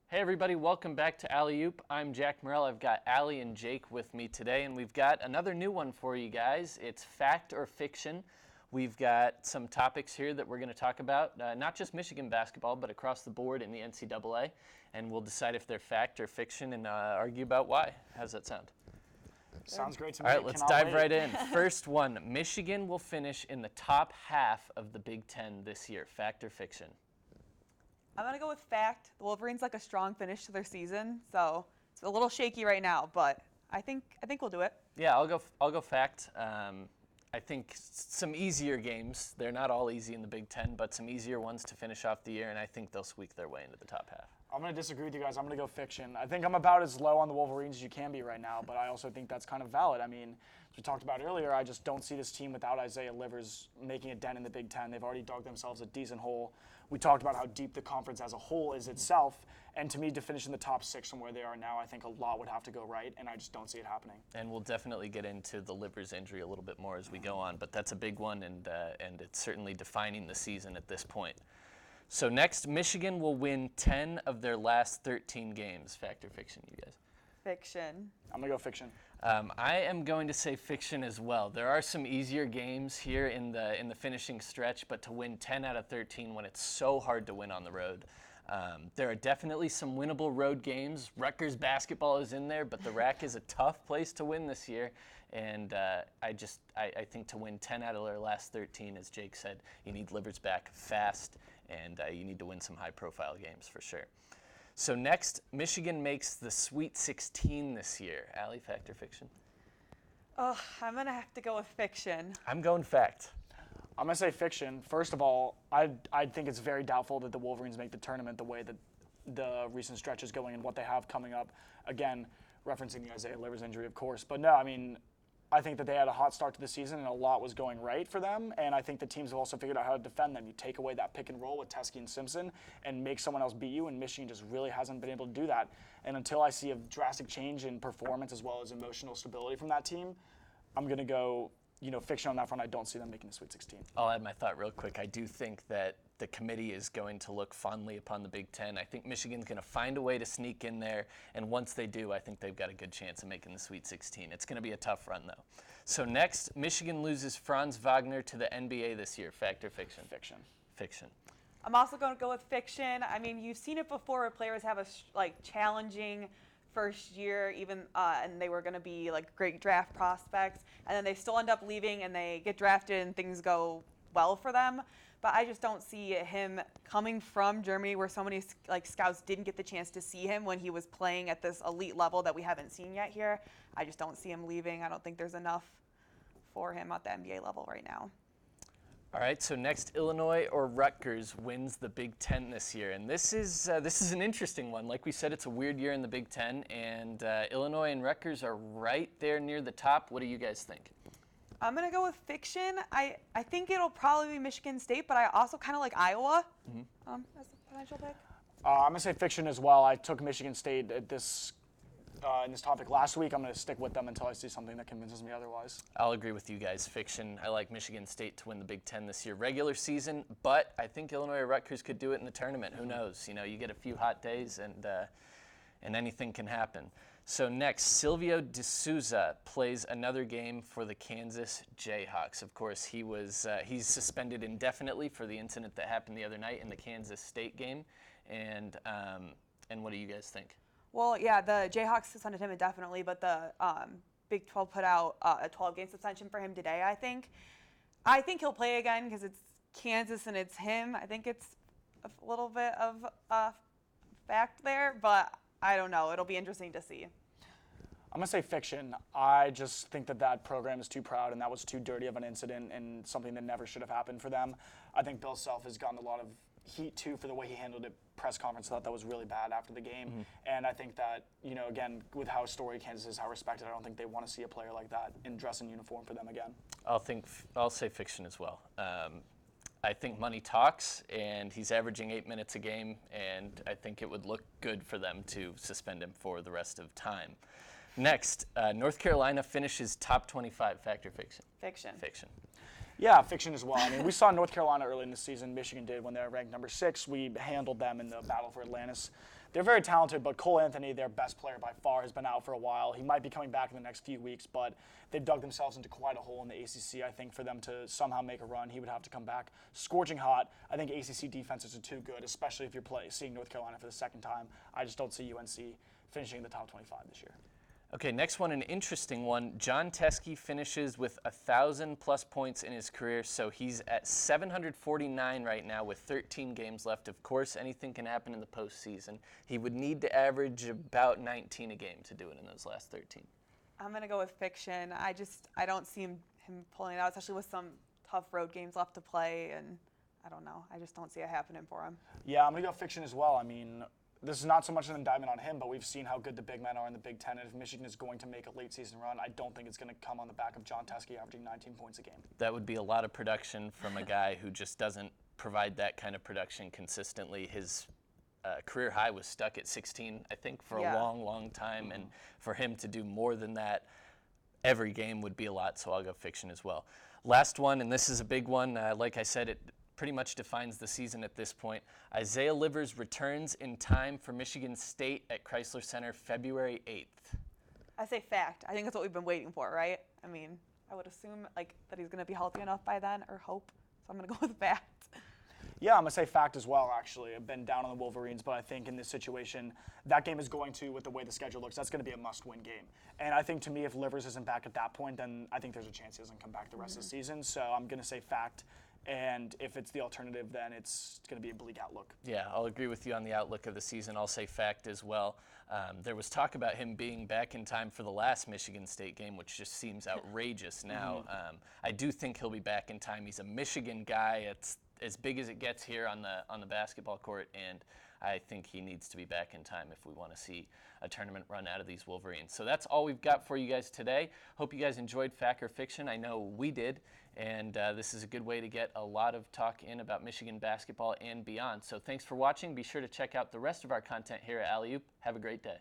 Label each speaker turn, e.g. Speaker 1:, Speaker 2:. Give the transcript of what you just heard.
Speaker 1: Hey everybody, welcome back to Alley Oop. I'm Jack Morrell. I've got Allie and Jake with me today, and we've got another new one for you guys. It's fact or fiction. We've got some topics here that we're going to talk about, not just Michigan basketball, but across the board in the NCAA, and we'll decide if they're fact or fiction and argue about why. How's that sound?
Speaker 2: Sounds great to me.
Speaker 1: All right, let's dive right in. First one, Michigan will finish in the top half of the Big Ten this year. Fact or fiction?
Speaker 3: I'm going to go with fact. The Wolverines like a strong finish to their season, so it's a little shaky right now, but I think we'll do it.
Speaker 1: Yeah, I'll go fact. I think some easier games. They're not all easy in the Big Ten, but some easier ones to finish off the year, and I think they'll squeak their way into the top half.
Speaker 2: I'm going to disagree with you guys. I'm going to go fiction. I think I'm about as low on the Wolverines as you can be right now, but I also think that's kind of valid. I mean, as we talked about earlier, I just don't see this team without Isaiah Livers making a dent in the Big Ten. They've already dug themselves a decent hole. We talked about how deep the conference as a whole is itself, and to me, to finish in the top six from where they are now, I think a lot would have to go right, and I just don't see it happening. And
Speaker 1: we'll definitely get into the Livers injury a little bit more as we go on, but that's a big one, and it's certainly defining the season at this point. So next, Michigan will win 10 of their last 13 games. Fact or fiction, you guys?
Speaker 3: Fiction.
Speaker 2: I'm going to go fiction.
Speaker 1: I am going to say fiction as well. There are some easier games here in the finishing stretch, but to win 10 out of 13 when it's so hard to win on the road. There are definitely some winnable road games. Rutgers basketball is in there, but the RAC is a tough place to win this year. And I think to win 10 out of their last 13, as Jake said, you need Livers back fast, and you need to win some high-profile games for sure. So next, Michigan makes the Sweet 16 this year. Allie, fact or fiction?
Speaker 3: Oh, I'm going to have to go with fiction.
Speaker 1: I'm going fact.
Speaker 2: I'm going to say fiction. First of all, I think it's very doubtful that the Wolverines make the tournament the way that the recent stretch is going and what they have coming up. Again, referencing the Isaiah Livers injury, of course. But no, I mean, I think that they had a hot start to the season and a lot was going right for them. And I think the teams have also figured out how to defend them. You take away that pick and roll with Teske and Simpson and make someone else beat you, and Michigan just really hasn't been able to do that. And until I see a drastic change in performance as well as emotional stability from that team, I'm going to go fiction on that front. I don't see them making the Sweet 16.
Speaker 1: I'll add my thought real quick. I do think that the committee is going to look fondly upon the Big Ten. I think Michigan's going to find a way to sneak in there, and once they do, I think they've got a good chance of making the Sweet 16. It's going to be a tough run, though. So next, Michigan loses Franz Wagner to the NBA this year. Fact or fiction?
Speaker 2: Fiction.
Speaker 1: Fiction.
Speaker 3: I'm also going to go with fiction. I mean, you've seen it before where players have a challenging first year, even and they were going to be like great draft prospects, and then they still end up leaving and they get drafted and things go well for them. But I just don't see him coming from Germany, where so many scouts didn't get the chance to see him when he was playing at this elite level that we haven't seen yet here. I just don't see him leaving. I don't think there's enough for him at the NBA level right now.
Speaker 1: All right, so next, Illinois or Rutgers wins the Big Ten this year, and this is an interesting one. Like we said, it's a weird year in the Big Ten, and Illinois and Rutgers are right there near the top. What do you guys think?
Speaker 3: I'm going to go with fiction. I think it'll probably be Michigan State, but I also kind of like Iowa as a potential pick.
Speaker 2: I'm going to say fiction as well. I took Michigan State at this in this topic last week. I'm going to stick with them until I see something that convinces me otherwise.
Speaker 1: I'll agree with you guys. Fiction. I like Michigan State to win the Big Ten this year, regular season, but I think Illinois or Rutgers could do it in the tournament. Who knows? You get a few hot days and anything can happen. So next, Silvio De Souza plays another game for the Kansas Jayhawks. Of course, he's suspended indefinitely for the incident that happened the other night in the Kansas State game. And what do you guys think?
Speaker 3: Well, yeah, the Jayhawks suspended him indefinitely, but the Big 12 put out a 12-game suspension for him today, I think. I think he'll play again because it's Kansas and it's him. I think it's a little bit of fact there, but I don't know. It'll be interesting to see.
Speaker 2: I'm going to say fiction. I just think that program is too proud, and that was too dirty of an incident and something that never should have happened for them. I think Bill Self has gotten a lot of heat, too, for the way he handled it. Press conference, I thought that was really bad after the game. Mm-hmm. And I think that, again, with how storied Kansas is, how respected, I don't think they want to see a player like that in dress and uniform for them again.
Speaker 1: I'll say fiction as well. I think money talks, and he's averaging 8 minutes a game, and I think it would look good for them to suspend him for the rest of time. Next, North Carolina finishes top 25. Fact or fiction?
Speaker 3: Fiction.
Speaker 1: Fiction.
Speaker 2: Yeah, fiction as well. I mean, we saw North Carolina early in the season. Michigan did when they were ranked number 6. We handled them in the battle for Atlantis. They're very talented, but Cole Anthony, their best player by far, has been out for a while. He might be coming back in the next few weeks, but they've dug themselves into quite a hole in the ACC. I think for them to somehow make a run, he would have to come back scorching hot. I think ACC defenses are too good, especially if you're seeing North Carolina for the second time. I just don't see UNC finishing in the top 25 this year.
Speaker 1: Okay, next one, an interesting one. John Teske finishes with 1,000+ points in his career, so he's at 749 right now with 13 games left. Of course, anything can happen in the postseason. He would need to average about 19 a game to do it in those last 13.
Speaker 3: I'm going to go with fiction. I don't see him pulling it out, especially with some tough road games left to play, and I don't know. I just don't see it happening for him.
Speaker 2: Yeah, I'm going to go fiction as well. I mean, this is not so much an indictment on him, but we've seen how good the big men are in the Big Ten. And if Michigan is going to make a late season run, I don't think it's going to come on the back of John Teske averaging 19 points a game.
Speaker 1: That would be a lot of production from a guy who just doesn't provide that kind of production consistently. His career high was stuck at 16, I think, for a long, long time. And for him to do more than that every game would be a lot, so I'll go fiction as well. Last one, and this is a big one. Like I said, it pretty much defines the season at this point. Isaiah Livers returns in time for Michigan State at Chrysler Center February 8th.
Speaker 3: I say fact. I think that's what we've been waiting for, right? I mean, I would assume that he's going to be healthy enough by then, or hope. So I'm going to go with fact.
Speaker 2: Yeah, I'm going to say fact as well, actually. I've been down on the Wolverines, but I think in this situation, that game is going to, with the way the schedule looks, that's going to be a must-win game. And I think, to me, if Livers isn't back at that point, then I think there's a chance he doesn't come back the rest of the season. So I'm going to say fact. And if it's the alternative, then it's going to be a bleak outlook.
Speaker 1: Yeah, I'll agree with you on the outlook of the season. I'll say fact as well. There was talk about him being back in time for the last Michigan State game, which just seems outrageous now. I do think he'll be back in time. He's a Michigan guy. It's as big as it gets here on the basketball court, and I think he needs to be back in time if we want to see a tournament run out of these Wolverines. So that's all we've got for you guys today. Hope you guys enjoyed Fact or Fiction. I know we did, and this is a good way to get a lot of talk in about Michigan basketball and beyond. So thanks for watching. Be sure to check out the rest of our content here at Alley Oop. Have a great day.